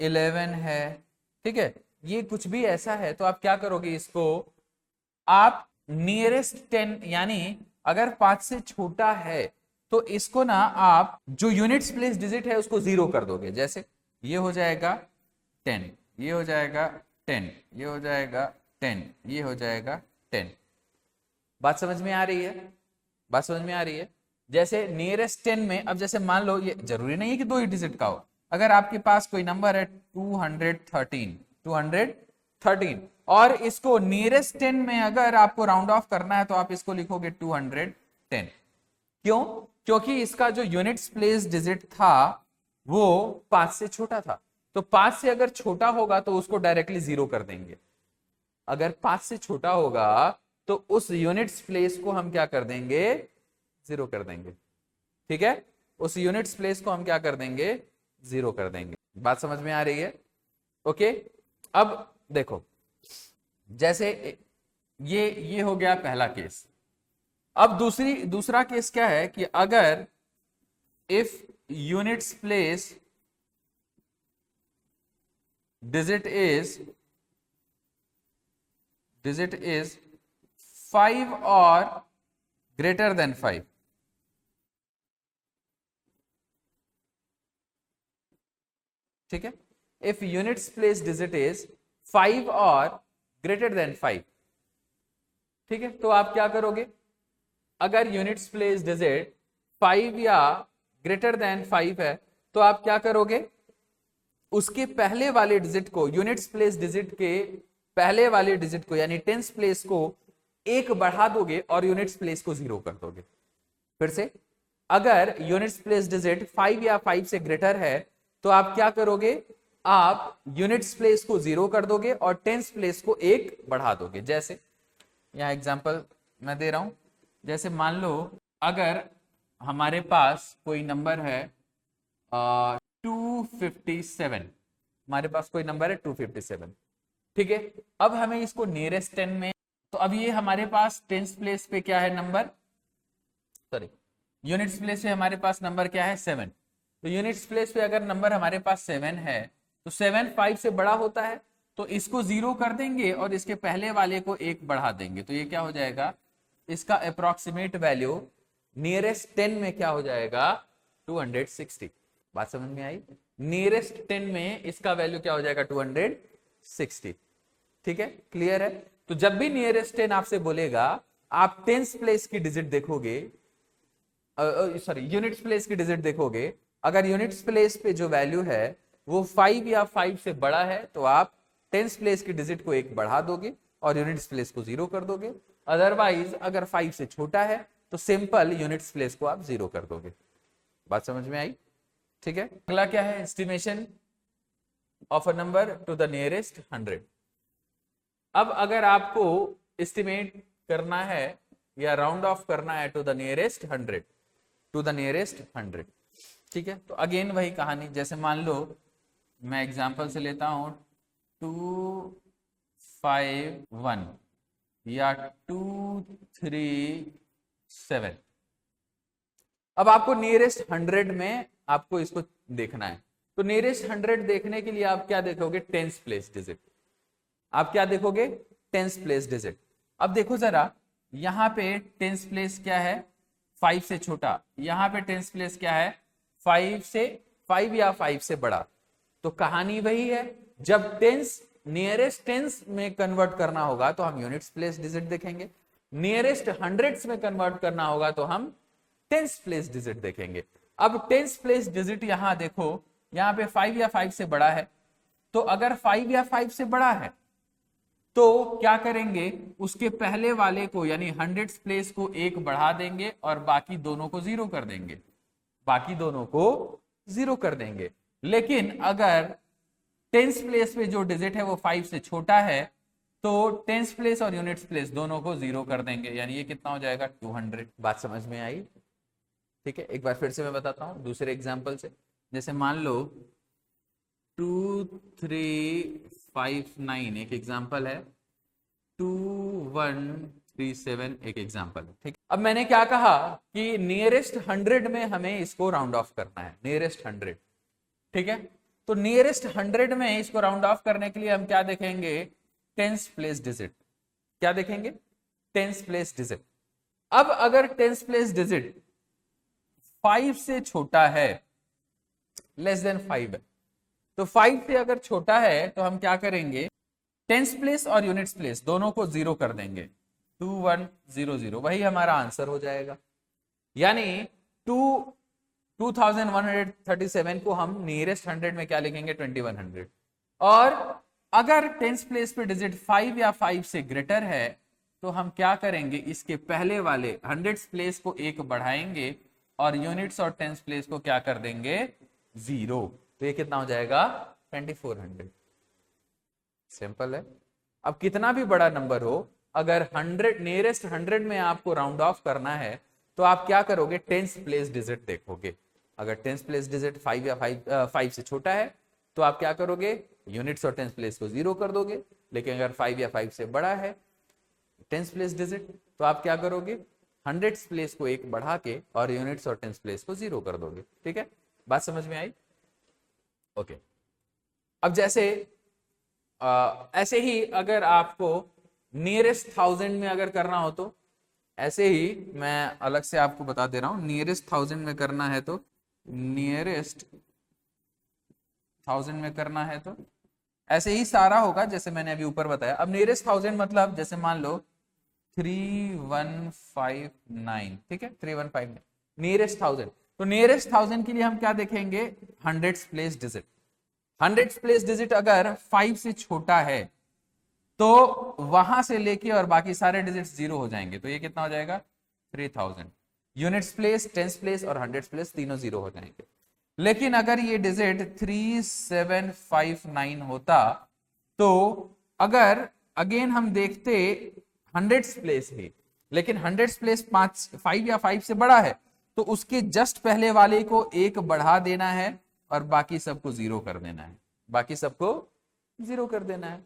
11 है, ठीक है, ये कुछ भी ऐसा है, तो आप क्या करोगे? इसको आप नियरेस्ट 10, यानी अगर 5 से छोटा है तो इसको ना आप जो यूनिट्स प्लेस डिजिट है उसको 0 कर दोगे। जैसे ये हो जाएगा 10, ये हो जाएगा 10, ये हो जाएगा 10, ये हो जाएगा 10। बात समझ में आ रही है? बात समझ में आ रही है? जैसे नियरेस्ट 10 में, अब जैसे मान लो ये जरूरी नहीं है कि 2 ही डिजिट का हो, अगर आपके पास कोई नंबर है 213 और इसको नियरेस्ट 10 में अगर आपको राउंड ऑफ करना है तो आप इसको लिखोगे 210। क्यों? क्योंकि इसका जो यूनिट्स प्लेस डिजिट था वो 5 से छोटा था, तो 5 से अगर छोटा होगा तो उसको डायरेक्टली 0 कर देंगे। अगर 5 से छोटा होगा तो उस यूनिट्स प्लेस को हम क्या कर देंगे? 0 कर देंगे। ठीक है, उस यूनिट्स प्लेस को हम क्या कर देंगे? जीरो कर देंगे। बात समझ में आ रही है? ओके, अब देखो, जैसे ये हो गया पहला केस। अब दूसरा केस क्या है कि अगर if units place digit is 5 or greater than 5, ठीक है। If units place digit is 5 और greater than 5, ठीक है, तो आप क्या करोगे? अगर यूनिट्स प्लेस digit 5 या ग्रेटर देन 5 है तो आप क्या करोगे? उसके पहले वाले डिजिट को, यूनिट्स प्लेस डिजिट के पहले वाले डिजिट को यानी टेंस प्लेस को 1 बढ़ा दोगे और यूनिट्स प्लेस को 0 कर दोगे। फिर से, अगर यूनिट्स प्लेस डिजिट 5 या 5 से ग्रेटर है तो आप क्या करोगे? आप यूनिट्स प्लेस को 0 कर दोगे और टेंस प्लेस को 1 बढ़ा दोगे। जैसे यहां एग्जांपल मैं दे रहा हूं, जैसे मान लो अगर हमारे पास कोई नंबर है 257, हमारे पास कोई नंबर है 257, ठीक है। अब हमें इसको नियरेस्ट 10 में, तो अब ये हमारे पास टेंस प्लेस पे क्या है नंबर, सॉरी यूनिट्स प्लेस पे हमारे पास नंबर क्या है 7। तो यूनिट्स प्लेस पे अगर नंबर हमारे पास 7 है तो 7 5 से बड़ा होता है, तो इसको 0 कर देंगे और इसके पहले वाले को 1 बढ़ा देंगे। तो ये क्या हो जाएगा? इसका अप्रोक्सीमेट वैल्यू नियरेस्ट 10 में क्या हो जाएगा? 260। बात समझ में आई? नियरेस्ट 10 में इसका वैल्यू क्या हो जाएगा? 260, ठीक है, क्लियर है? तो जब भी नियरेस्ट 10 आपसे बोलेगा, आप टेंस प्लेस की डिजिट देखोगे, सॉरी यूनिट्स प्लेस की डिजिट देखोगे। अगर यूनिट्स प्लेस पे जो वैल्यू है वो 5 या 5 से बड़ा है तो आप टेंस प्लेस की डिजिट को 1 बढ़ा दोगे और यूनिट्स प्लेस को 0 कर दोगे। अदरवाइज अगर 5 से छोटा है तो सिंपल यूनिट्स प्लेस को आप 0 कर दोगे। बात समझ में आई? ठीक है। अगला क्या है? Estimation of a number two the nearest 100। अब अगर आपको एस्टिमेट करना है या राउंड ऑफ करना है to the nearest 100, to the nearest 100, ठीक है। तो अगेन वही कहानी, जैसे मान लो मैं एग्जांपल से लेता हूं 251 या 237। अब आपको नियरेस्ट 100 में आपको इसको देखना है। तो नियरेस्ट 100 देखने के लिए आप क्या देखोगे? Tens place digit. आप क्या देखोगे? Tens place digit. अब देखो जरा, यहां पे टेंस प्लेस क्या है? 5 से छोटा। यहां पे टेंस प्लेस क्या है? 5 या 5 से बड़ा। तो कहानी वही है, जब टेंस नियरेस्ट टेंस में कन्वर्ट करना होगा तो हम यूनिट्स प्लेस डिजिट देखेंगे, नियरेस्ट हंड्रेड्स में कन्वर्ट करना होगा तो हम टेंस प्लेस डिजिट देखेंगे। अब टेंस प्लेस डिजिट यहां देखो, यहां पे 5 या 5 से बड़ा है, तो अगर 5 या 5 से बड़ा है तो क्या करेंगे? उसके पहले वाले को यानी हंड्रेड्स प्लेस को 1 बढ़ा देंगे और बाकी दोनों को 0 कर देंगे, बाकी दोनों को 0 कर देंगे। लेकिन अगर टेंस प्लेस पे जो डिजिट है वो 5 से छोटा है तो टेंस प्लेस और यूनिट्स प्लेस दोनों को 0 कर देंगे, यानी ये कितना हो जाएगा? 200। बात समझ में आई? ठीक है, एक बार फिर से मैं बताता हूं दूसरे एग्जांपल से। जैसे मान लो 2359 एक एग्जांपल है, 2137 एक एग्जांपल है, ठीक। अब मैंने क्या कहा कि नियरेस्ट 100 में हमें इसको राउंड ऑफ करना है, नियरेस्ट 100, ठीक है। तो नियरेस्ट 100 में इसको राउंड ऑफ करने के लिए हम क्या देखेंगे? Tens place digit. क्या देखेंगे? Tens place digit. अब अगर टेंस प्लेस डिजिट 5 से छोटा है, लेस देन 5 है, तो 5 से अगर छोटा है तो हम क्या करेंगे? टेंस प्लेस और यूनिट्स प्लेस दोनों को 0 कर देंगे, 2100, वही हमारा आंसर हो जाएगा। यानी 2137 को हम नियरेस्ट 100 में क्या लिखेंगे? 2100। और अगर टेंस प्लेस पे डिजिट 5 या 5 से ग्रेटर है तो हम क्या करेंगे? इसके पहले वाले हंड्रेड्स प्लेस को 1 बढ़ाएंगे और यूनिट्स और टेंस प्लेस को क्या कर देंगे? 0। तो ये कितना हो जाएगा? 2400। सिंपल है। अब कितना भी बड़ा नंबर हो, अगर 100 नियरेस्ट 100 में आपको राउंड ऑफ करना है तो आप क्या करोगे? टेंस प्लेस डिजिट देखोगे। अगर टेंस प्लेस डिजिट 5 या 5 से छोटा है तो आप क्या करोगे, यूनिट्स और टेंस प्लेस को 0 कर दोगे। लेकिन अगर 5 या 5 से बड़ा है टेंस प्लेस डिजिट तो आप क्या करोगे, हंड्रेड्स प्लेस को 1 बढ़ा के और यूनिट्स और टेंस प्लेस को 0 कर दोगे। ठीक है, बात समझ में आई? ओके। अब जैसे ऐसे ही अगर आपको नियरेस्ट 1000 में अगर करना हो तो ऐसे ही मैं अलग से आपको बता दे रहा हूं, नियरेस्ट 1000 में करना है तो नियरेस्ट 1000 में करना है तो ऐसे ही सारा होगा जैसे मैंने अभी ऊपर बताया। अब नियरेस्ट 1000 मतलब जैसे मान लो 3159, ठीक है, 3159 नियरेस्ट 1000। तो नियरेस्ट 1000 के लिए हम क्या देखेंगे, hundreds place digit. Hundreds place digit अगर 5 से छोटा है तो वहां से लेके और बाकी सारे डिजिट्स 0 हो जाएंगे। तो ये कितना हो जाएगा, 3000। यूनिट्स प्लेस, टेंस प्लेस और हंड्रेड्स प्लेस तीनों 0 हो जाएंगे। लेकिन अगर ये डिजिट 3759 होता तो अगर अगेन हम देखते हंड्रेड्स प्लेस ही, लेकिन हंड्रेड्स प्लेस 5 या 5 से बड़ा है तो उसके जस्ट पहले वाले को 1 बढ़ा देना है और बाकी सबको 0 कर देना है, बाकी सबको 0 कर देना है।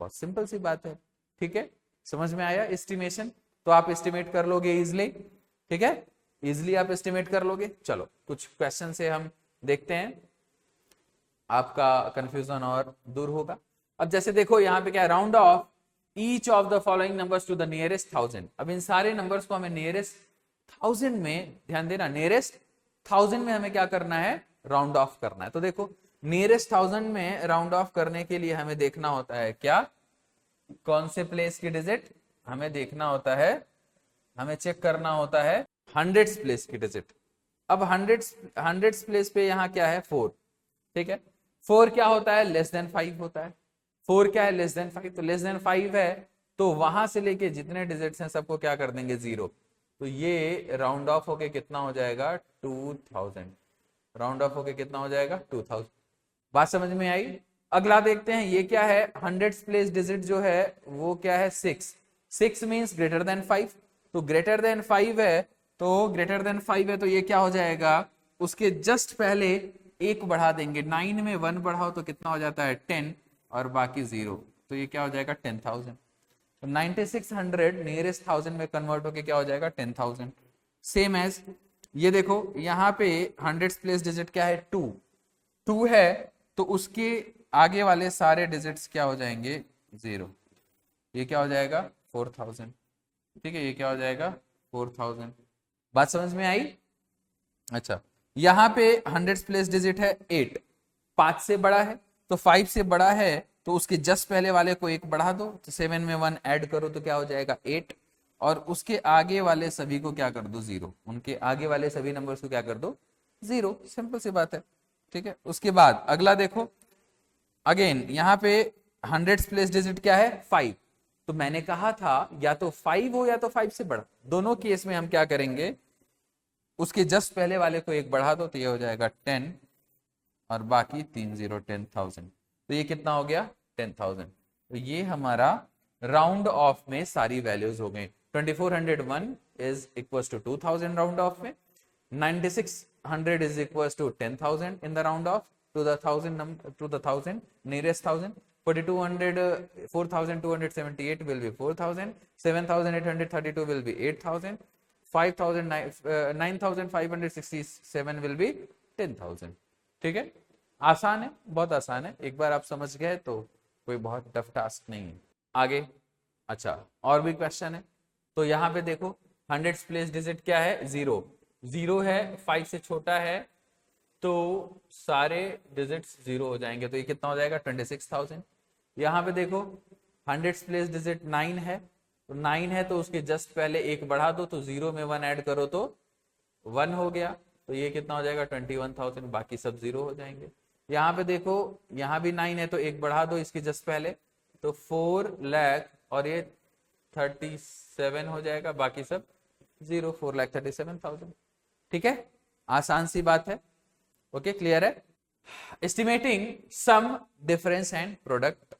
बहुत सिंपल सी बात है। ठीक है, समझ में आया एस्टिमेशन? तो आप एस्टिमेट कर लोगे इजिली। ठीक है, इजिली आप एस्टिमेट कर लोगे। चलो कुछ क्वेश्चन से हम देखते हैं, आपका कंफ्यूजन और दूर होगा। अब जैसे देखो यहाँ पे क्या है, round off each of the following numbers to the nearest 1000। अब इन सारे नंबर्स को हमें नियरेस्ट 1000 में, ध्यान देना, नियरेस्ट 1000 में हमें क्या करना है, राउंड ऑफ करना है। तो देखो नियरेस्ट 1000 में राउंड ऑफ करने के लिए हमें देखना होता है क्या, कौन से प्लेस की डिजिट हमें देखना होता है, हमें चेक करना होता है हंड्रेड्स प्लेस की डिजिट। अब हंड्रेड्स प्लेस पे यहाँ क्या है, 4। ठीक है, 4 क्या होता है, लेस देन 5 होता है। 4 क्या है, लेस देन 5। तो लेस देन 5 है तो वहां से लेके जितने डिजिट्स हैं सबको क्या कर देंगे, 0। तो ये राउंड ऑफ होके कितना हो जाएगा, 2000। राउंड ऑफ होके कितना हो जाएगा, 2000। बात समझ में आई? अगला देखते हैं, ये क्या है, हंड्रेड्स प्लेस डिजिट जो है वो क्या है, 6। 6 मीन्स ग्रेटर देन 5। तो ग्रेटर देन 5 है तो ग्रेटर देन 5 है तो ये क्या हो जाएगा, उसके जस्ट पहले 1 बढ़ा देंगे। 9 में 1 बढ़ाओ तो कितना हो जाता है, 10 और बाकी 0। तो ये क्या हो जाएगा, 10,000। तो 9600 नियरेस्ट 1000 में कन्वर्ट होके क्या हो जाएगा, 10,000। सेम एज ये देखो यहाँ पे हंड्रेड्स प्लेस डिजिट क्या है, 2 है तो उसके आगे वाले सारे डिजिट्स क्या हो जाएंगे, 0। ये क्या हो जाएगा, 4000। ठीक है, ये क्या हो जाएगा, 4000। बात समझ में आई? अच्छा, यहाँ पे हंड्रेड्स प्लेस डिजिट है 8, 5 से बड़ा है। तो 5 से बड़ा है तो उसके जस्ट पहले वाले को 1 बढ़ा दो, तो 7 में 1 ऐड करो तो क्या हो जाएगा, 8। और उसके आगे वाले सभी को क्या कर दो, 0। उनके आगे वाले सभी नंबर्स को क्या कर दो, 0। सिंपल सी बात है। ठीक है, उसके बाद अगला देखो, अगेन यहाँ पे हंड्रेड्स प्लेस डिजिट क्या है, 5। तो मैंने कहा था या तो 5 हो या तो 5 से बड़ा, दोनों केस में हम क्या करेंगे, उसके जस्ट पहले वाले को 1 बढ़ा दो तो ये हो जाएगा 10 और बाकी 3 0, 10,000। तो ये कितना हो गया, 10,000। तो ये हमारा राउंड ऑफ में सारी वैल्यूज हो गई। 2401 is equal to 2000 round off में, 9600 is equal to 10,000 in the round off to the 1000 nearest 1000। 4278 will be 4000, 7832 will be 8000, 9567 will be 10,000। ठीक है, आसान है, बहुत आसान है। एक बार आप समझ गए तो कोई बहुत टफ टास्क नहीं है। आगे, अच्छा और भी क्वेश्चन है। तो यहाँ पे देखो हंड्रेड्स प्लेस डिजिट क्या है, 0। 0 है, 5 से छोटा है तो सारे डिजिट्स 0 हो जाएंगे। तो ये कितना हो जाएगा, 26,000। यहाँ पे देखो हंड्रेड्स प्लेस डिजिट 9 है, तो 9 है तो उसके जस्ट पहले 1 बढ़ा दो, तो 0 में 1 ऐड करो तो 1 हो गया। तो ये कितना हो जाएगा, 21,000। बाकी सब 0 हो जाएंगे। यहाँ पे देखो यहाँ भी 9 है तो 1 बढ़ा दो इसके जस्ट पहले, तो 4 लाख और ये 37 हो जाएगा, बाकी सब 0, 4,37,000। ठीक है, आसान सी बात है। ओके, क्लियर है? Estimating sum difference and product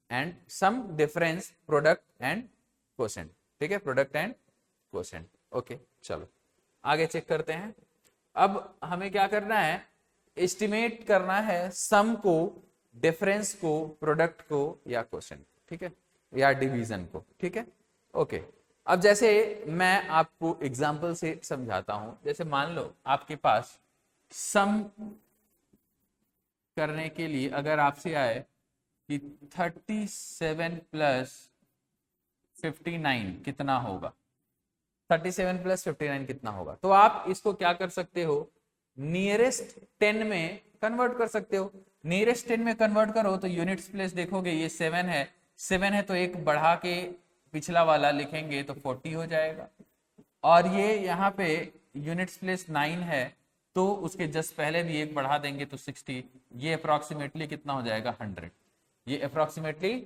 and sum difference product and quotient. ठीक है, प्रोडक्ट एंड क्वोशेंट। ओके, चलो आगे चेक करते हैं। अब हमें क्या करना है, एस्टिमेट करना है सम को, डिफरेंस को, प्रोडक्ट को या क्वोशिएंट, ठीक है, या डिवीजन को, ठीक है, ओके। अब जैसे मैं आपको एग्जांपल से समझाता हूं, जैसे मान लो आपके पास सम करने के लिए अगर आपसे आए कि 37 प्लस 59 कितना होगा, 37 प्लस 59 कितना होगा, तो आप इसको क्या कर सकते हो, नियरेस्ट 10 में कन्वर्ट कर सकते हो। नियरेस्ट 10 में कन्वर्ट करो तो यूनिट्स प्लेस देखोगे, ये 7 है तो एक बढ़ा के पिछला वाला लिखेंगे तो 40 हो जाएगा, और ये यहाँ पे यूनिट्स प्लेस 9 है तो उसके जस्ट पहले भी एक बढ़ा देंगे तो 60, ये अप्रोक्सीमेटली कितना हो जाएगा, 100। ये अप्रोक्सीमेटली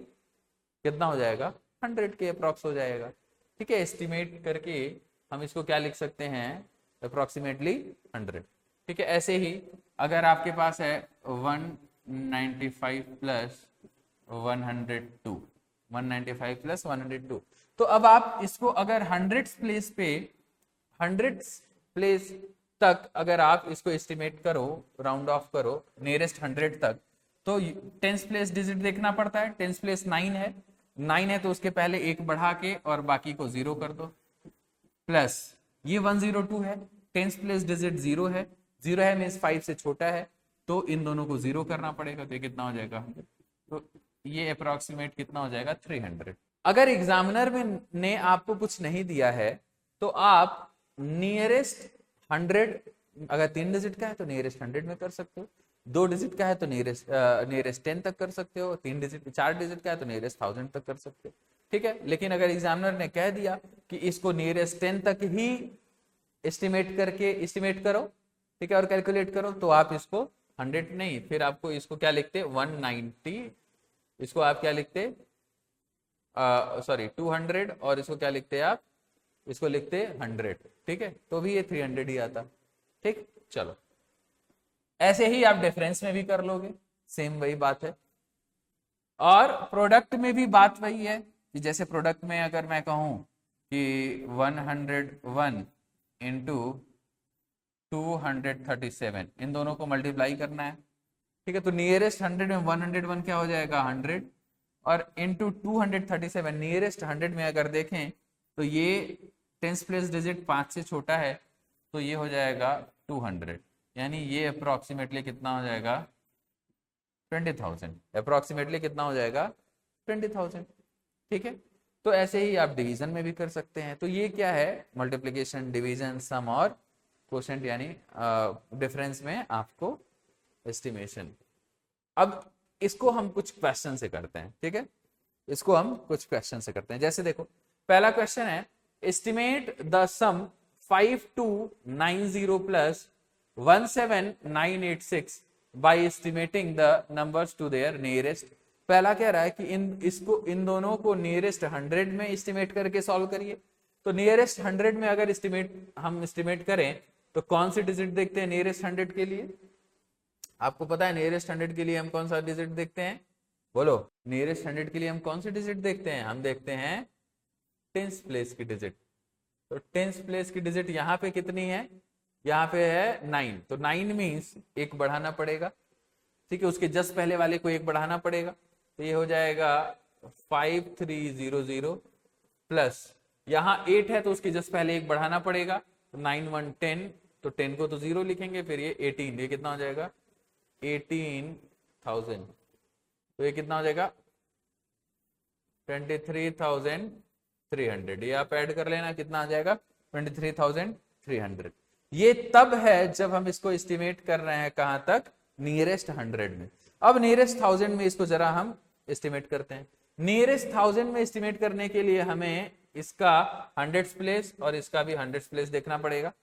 कितना हो जाएगा, 100 के अप्रोक्स हो जाएगा, ठीक है। एस्टिमेट करके हम इसको क्या लिख सकते हैं, अप्रोक्सीमेटली 100, ठीक है। ऐसे ही अगर आपके पास है 195 प्लस 102, 195 प्लस 102, तो अब आप इसको अगर 100 प्लेस तक अगर आप इसको एस्टिमेट करो, राउंड ऑफ करो नियरेस्ट 100 तक, तो 10th प्लेस डिजिट देखना पड़ता है। 10th प्लेस 9 है तो उसके पहले एक बढ़ा के और बाकी को 0 कर दो, प्लस ये 102 है, 10th प्लेस डिजिट 0 है, 0 है मीन्स 5 से छोटा है, तो इन दोनों को 0 करना पड़ेगा, तो ये कितना हो जाएगा, तो ये अप्रोक्सीमेट कितना हो जाएगा, 300। अगर एग्जामिनर में ने आपको कुछ नहीं दिया है तो आप नियरेस्ट 100, अगर 3 डिजिट का है तो नियरेस्ट 100 में कर सकते हो, 2 डिजिट का है तो नियरेस्ट 10 तक कर सकते हो, 4 डिजिट का है तो नियरेस्ट 1000 तक कर सकते हो, ठीक है। लेकिन अगर एग्जामिनर ने कह दिया कि इसको नियरेस्ट 10 तक ही एस्टिमेट करो, ठीक है, और कैलकुलेट करो, तो आप इसको 100 नहीं, फिर आपको इसको क्या लिखते, 190, इसको आप क्या लिखते, सॉरी 200, और इसको क्या लिखते आप, इसको लिखते 100, ठीक है, तो भी ये 300 ही आता, ठीक। चलो ऐसे ही आप डिफरेंस में भी कर लोगे, सेम वही बात है, और प्रोडक्ट में भी बात वही है कि जैसे प्रोडक्ट में अगर मैं कहूं कि 101 इंटू 237, इन दोनों को मल्टीप्लाई करना है, ठीक है, तो नियरेस्ट 100 में 101 क्या हो जाएगा, 100, और इंटू 237 नियरेस्ट 100 में अगर देखें तो ये 10th प्लेस डिजिट 5 से छोटा है, तो ये हो जाएगा 200, यानी ये अप्रोक्सीमेटली कितना हो जाएगा, 20,000, अप्रोक्सीमेटली कितना हो जाएगा, 20,000, ठीक है। तो ऐसे ही आप डिवीजन में भी कर सकते हैं। तो ये क्या है, मल्टीप्लिकेशन, डिवीजन, सम और क्वोशिएंट, यानी डिफरेंस में आपको एस्टिमेशन। अब इसको हम कुछ क्वेश्चन से करते हैं, ठीक है, इसको हम कुछ क्वेश्चन से करते हैं। जैसे देखो पहला क्वेश्चन है, estimate the sum 5290 plus 17986 by estimating the numbers to their nearest. पहला कह रहा है कि इन दोनों को नियरेस्ट 100 में एस्टिमेट करके सॉल्व करिए। तो नियरेस्ट 100 में अगर हम एस्टिमेट करें तो कौन सी डिजिट देखते हैं नियरेस्ट 100 के लिए, आपको पता है नियरेस्ट 100 के लिए हम कौन सा डिजिट देखते हैं, बोलो, नियरेस्ट 100 के लिए हम कौन सी डिजिट देखते हैं, हम देखते हैं 10th प्लेस की डिजिट। तो 10th प्लेस की डिजिट यहाँ पे कितनी है, यहाँ पे है 9, तो 9 मीन्स एक बढ़ाना पड़ेगा, ठीक है, उसके जस्ट पहले वाले को एक बढ़ाना पड़ेगा, तो ये हो जाएगा 5300 प्लस यहाँ 8 है तो उसके जस्ट पहले एक बढ़ाना पड़ेगा, तो 9 1 10, तो 10 को तो 0 लिखेंगे, फिर ये 18, ये कितना हो जाएगा 18,000, तो ये कितना हो जाएगा 23,300, ये आप ऐड कर लेना, कितना आ जाएगा 23,300। ये तब है जब हम इसको एस्टिमेट कर रहे हैं कहां तक, नियरेस्ट 100 में। अब नियरेस्ट 1000 में इसको जरा हम एस्टिमेट करते हैं। नियरेस्ट 1000 में एस्टिमेट करने के लिए हमें इसका 100th प्लेस और इसका भी 100th प्लेस देखना पड़ेगा,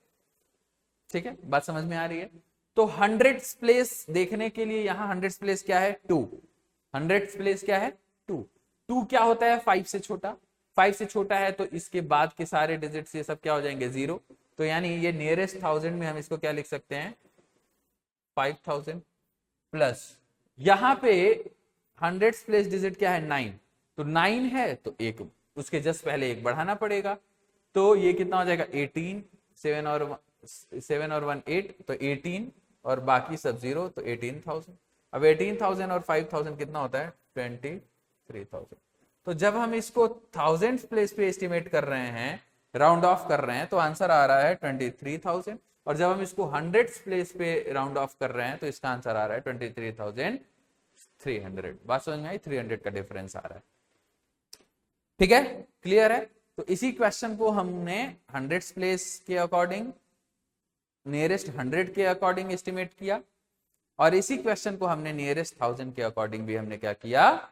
ठीक है, बात समझ में आ रही है। तो 100th प्लेस देखने के लिए यहाँ 100th प्लेस क्या है, 2, 100th प्लेस क्या है, 2। 2 क्या होता है, 5 से छोटा, 5 से छोटा है तो इसके बाद के सारे डिजिट्स ये सब क्या हो जाएंगे, 0, तो यानी ये नियरेस्ट 1000 में हम इसको क्या लिख सकते हैं, 5000 प्लस यहाँ पे 100th प्लेस डिजिट क्या है, 9, तो 9 है तो उसके जस्ट पहले एक बढ़ाना पड़ेगा, तो ये कितना हो जाएगा 18, 7 और 7 और 1 8, तो 18 और बाकी सब 0, तो 18,000। अब 18,000 और 5,000 कितना होता है? 23,000। तो जब हम इसको थाउजेंड प्लेस पे एस्टिमेट कर रहे हैं, राउंड ऑफ कर रहे हैं, तो आंसर आ रहा है 23,000। और जब हम इसको हंड्रेड प्लेस पे राउंड ऑफ कर रहे हैं तो इसका आंसर आ रहा है 23,300। बात समझ में आई? 300 का डिफरेंस आ रहा है। ठीक है, क्लियर है? तो इसी क्वेश्चन को हमने हंड्रेड प्लेस के अकॉर्डिंग, नियरेस्ट 100 के अकॉर्डिंग एस्टिमेट किया, और इसी क्वेश्चन को हमने नियरेस्ट 1000 के अकॉर्डिंग भी हमने क्या किया?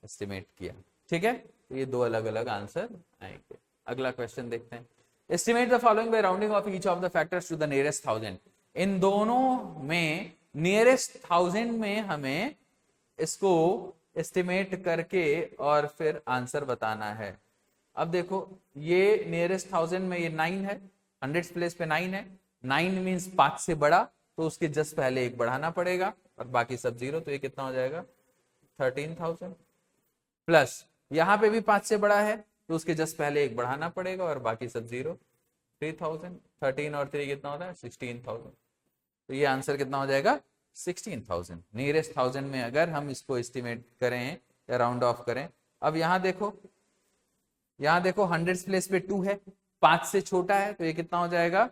एस्टिमेट किया। ठीक है, तो ये दो अलग अलग आंसर आएंगे। अगला क्वेश्चन देखते हैं। Estimate the following by rounding off each of the factors to the nearest 1000। इन दोनों में नियरेस्ट 1000 में हमें इसको एस्टिमेट करके और फिर आंसर बताना है। अब देखो, ये नियरेस्ट 1000 में ये 9 है, 100 प्लेस पे 9 है। 9 मीन्स 5 से बड़ा, तो उसके जस्ट पहले एक बढ़ाना पड़ेगा और बाकी सब 0, तो ये कितना हो जाएगा? 13,000। प्लस यहां पे भी 5 से बड़ा है, तो उसके जस्ट पहले एक बढ़ाना पड़ेगा और बाकी सब 0, 3,000। 13 और 3 कितना होता है? 16,000। तो ये आंसर कितना हो जाएगा? 16,000। नियरेस्ट 1000 में अगर हम इसको एस्टिमेट करें या राउंड ऑफ करें। अब यहां देखो, 100 प्लेस पे 2 है, 5 से छोटा है, तो ये कितना हो जाएगा?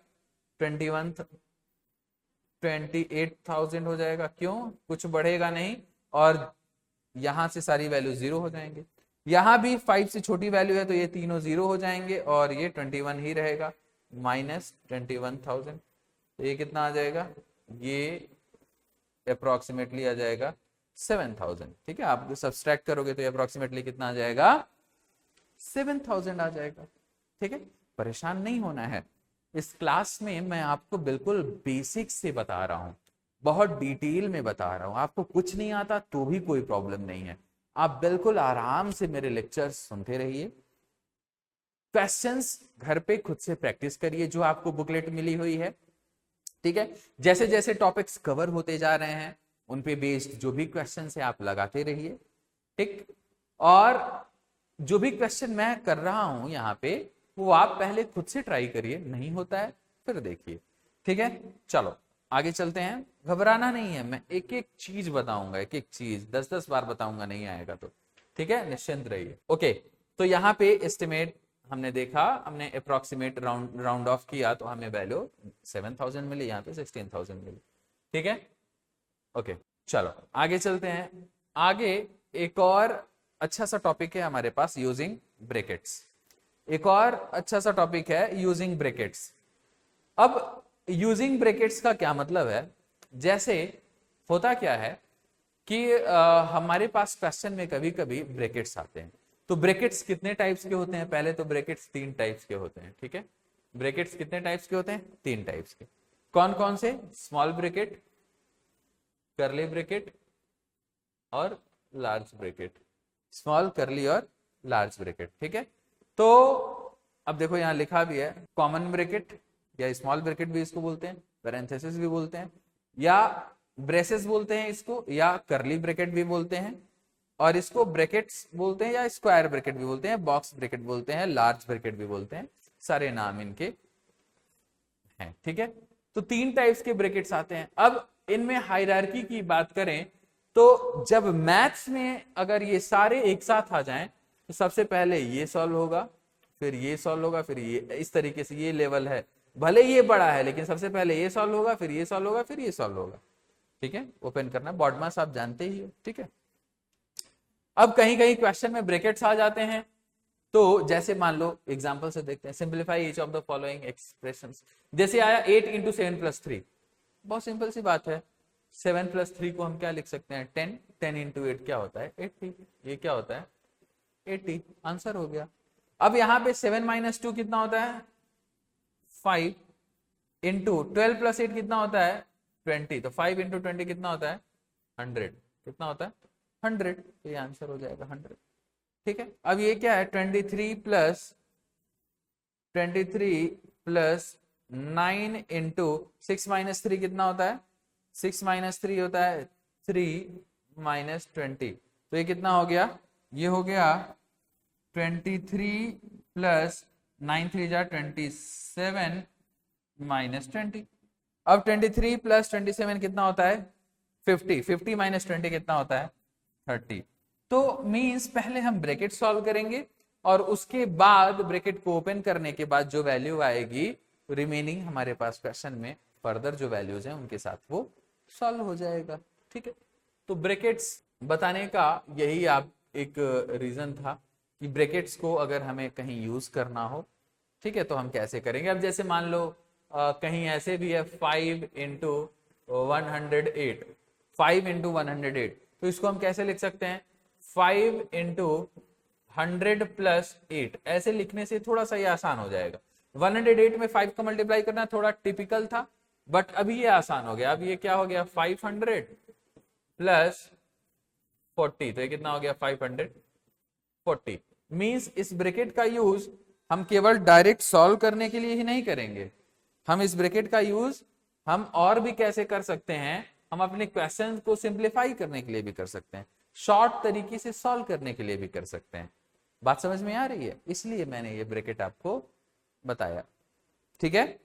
28,000 हो जाएगा। क्यों? कुछ बढ़ेगा नहीं, और यहां से सारी वैल्यू 0 हो जाएंगे। यहां भी 5 से छोटी वैल्यू है, तो ये तीनों 0 हो जाएंगे और ये 21 ही रहेगा, -21,000। तो ये कितना आ जाएगा? ये अप्रोक्सीमेटली आ जाएगा 7,000। ठीक है, आप सब्सट्रैक्ट करोगे तो अप्रोक्सीमेटली कितना आ जाएगा? 7,000 आ जाएगा। ठीक है, परेशान नहीं होना है। इस क्लास में मैं आपको बिल्कुल बेसिक से बता रहा हूं, बहुत डिटेल में बता रहा हूं। आपको कुछ नहीं आता तो भी कोई प्रॉब्लम नहीं है, आप बिल्कुल आराम से मेरे लेक्चर्स सुनते रहिए। क्वेश्चंस घर पे खुद से प्रैक्टिस करिए, जो आपको बुकलेट मिली हुई है। ठीक है, जैसे जैसे टॉपिक्स कवर होते जा रहे हैं, उन पे बेस्ड जो भी क्वेश्चन है आप लगाते रहिए। ठीक, और जो भी क्वेश्चन मैं कर रहा हूं यहाँ पे, वो आप पहले खुद से ट्राई करिए, नहीं होता है फिर देखिए। ठीक है, चलो आगे चलते हैं। घबराना नहीं है, मैं एक एक चीज बताऊंगा, एक एक चीज 10-10 बार बताऊंगा, नहीं आएगा तो। ठीक है, निश्चिंत रहिए। ओके, तो यहाँ पे एस्टिमेट हमने देखा, हमने अप्रोक्सीमेट राउंड ऑफ किया, तो हमें वैल्यू 7,000 मिली, यहाँ पे 16,000 मिली। ठीक है, ओके, चलो आगे चलते हैं। आगे एक और अच्छा सा टॉपिक है हमारे पास, यूजिंग ब्रैकेट्स। एक और अच्छा सा टॉपिक है यूजिंग ब्रैकेट्स। अब यूजिंग ब्रैकेट्स का क्या मतलब है? जैसे होता क्या है कि हमारे पास क्वेश्चन में कभी कभी ब्रैकेट्स आते हैं। तो ब्रैकेट्स कितने टाइप्स के होते हैं? पहले तो ब्रैकेट्स 3 टाइप्स के होते हैं। ठीक है, ब्रैकेट्स कितने टाइप्स के होते हैं? 3 टाइप्स के। कौन कौन से? स्मॉल ब्रैकेट, करली ब्रैकेट और लार्ज ब्रैकेट। स्मॉल, करली और लार्ज ब्रैकेट। ठीक है, तो अब देखो यहां लिखा भी है, कॉमन ब्रैकेट या स्मॉल ब्रैकेट भी इसको बोलते हैं, पैरेंथेसिस भी बोलते हैं, या ब्रेसेस बोलते हैं इसको, या करली ब्रैकेट भी बोलते हैं, और इसको ब्रैकेट्स बोलते हैं, या स्क्वायर ब्रैकेट भी बोलते हैं, बॉक्स ब्रैकेट बोलते हैं, लार्ज ब्रैकेट भी बोलते हैं। सारे नाम इनके हैं। ठीक है, तो 3 टाइप्स के ब्रैकेट्स आते हैं। अब इनमें हायरार्की की बात करें तो जब मैथ्स में अगर ये सारे एक साथ आ जाएं, तो सबसे पहले ये सॉल्व होगा, फिर ये सॉल्व होगा, फिर ये, इस तरीके से ये लेवल है। भले ये बड़ा है, लेकिन सबसे पहले ये सॉल्व होगा, फिर ये सॉल्व होगा, फिर ये सॉल्व होगा। ठीक है, ओपन करना, बॉडमास आप जानते ही हो। ठीक है, अब कहीं कहीं क्वेश्चन में ब्रैकेट्स आ जाते हैं, तो जैसे मान लो एग्जांपल से देखते हैं, simplify each of the following expressions. जैसे आया 8 × 7 + 3, बहुत सिंपल सी बात है। 7 + 3 को हम क्या लिख सकते हैं? 10। 10 × 8 क्या होता है? 80। ये क्या होता है? 80। आंसर हो गया। अब यहाँ पे 7 - 2 कितना होता है? 5 × 12 + 8 कितना होता है? 20। तो 5 × 20 कितना होता है? 100। कितना होता है? 100। तो ये आंसर हो जाएगा 100। ठीक है, अब ये क्या है? 23 + 9 × 6 - 3 कितना होता है? 6 - 3 होता है 3 - 20। तो ये कितना हो गया? ये हो गया 23 + 9 × 3 = 27 -20। अब 23 + 27 कितना होता है? 50। 50 - 20 कितना होता है? 30। तो मीन्स पहले हम ब्रैकेट सॉल्व करेंगे और उसके बाद ब्रैकेट को ओपन करने के बाद जो वैल्यू आएगी रिमेनिंग हमारे पास क्वेश्चन में फर्दर जो वैल्यूज हैं उनके साथ वो सॉल्व हो जाएगा। ठीक है, तो ब्रैकेट्स बताने का यही आप एक रीजन था कि ब्रैकेट्स को अगर हमें कहीं यूज करना हो, ठीक है, तो हम कैसे करेंगे। अब जैसे मान लो कहीं ऐसे भी है 5 × 108, 5 × 108, तो इसको हम कैसे लिख सकते हैं? 5 × 100 + 8, ऐसे लिखने से थोड़ा सा ये आसान हो जाएगा। 108 में 5 का मल्टीप्लाई करना थोड़ा टिपिकल था, बट अभी ये आसान हो गया। अब ये क्या हो गया? 500 + 40, तो ये कितना हो गया? 540। मींस इस ब्रैकेट का यूज हम केवल डायरेक्ट सॉल्व करने के लिए ही नहीं करेंगे, हम इस ब्रैकेट का यूज हम और भी कैसे कर सकते हैं? हम अपने क्वेश्चन को सिंप्लीफाई करने के लिए भी कर सकते हैं, शॉर्ट तरीके से सॉल्व करने के लिए भी कर सकते हैं। बात समझ में आ रही है? इसलिए मैंने ये ब्रैकेट आपको बताया। ठीक है।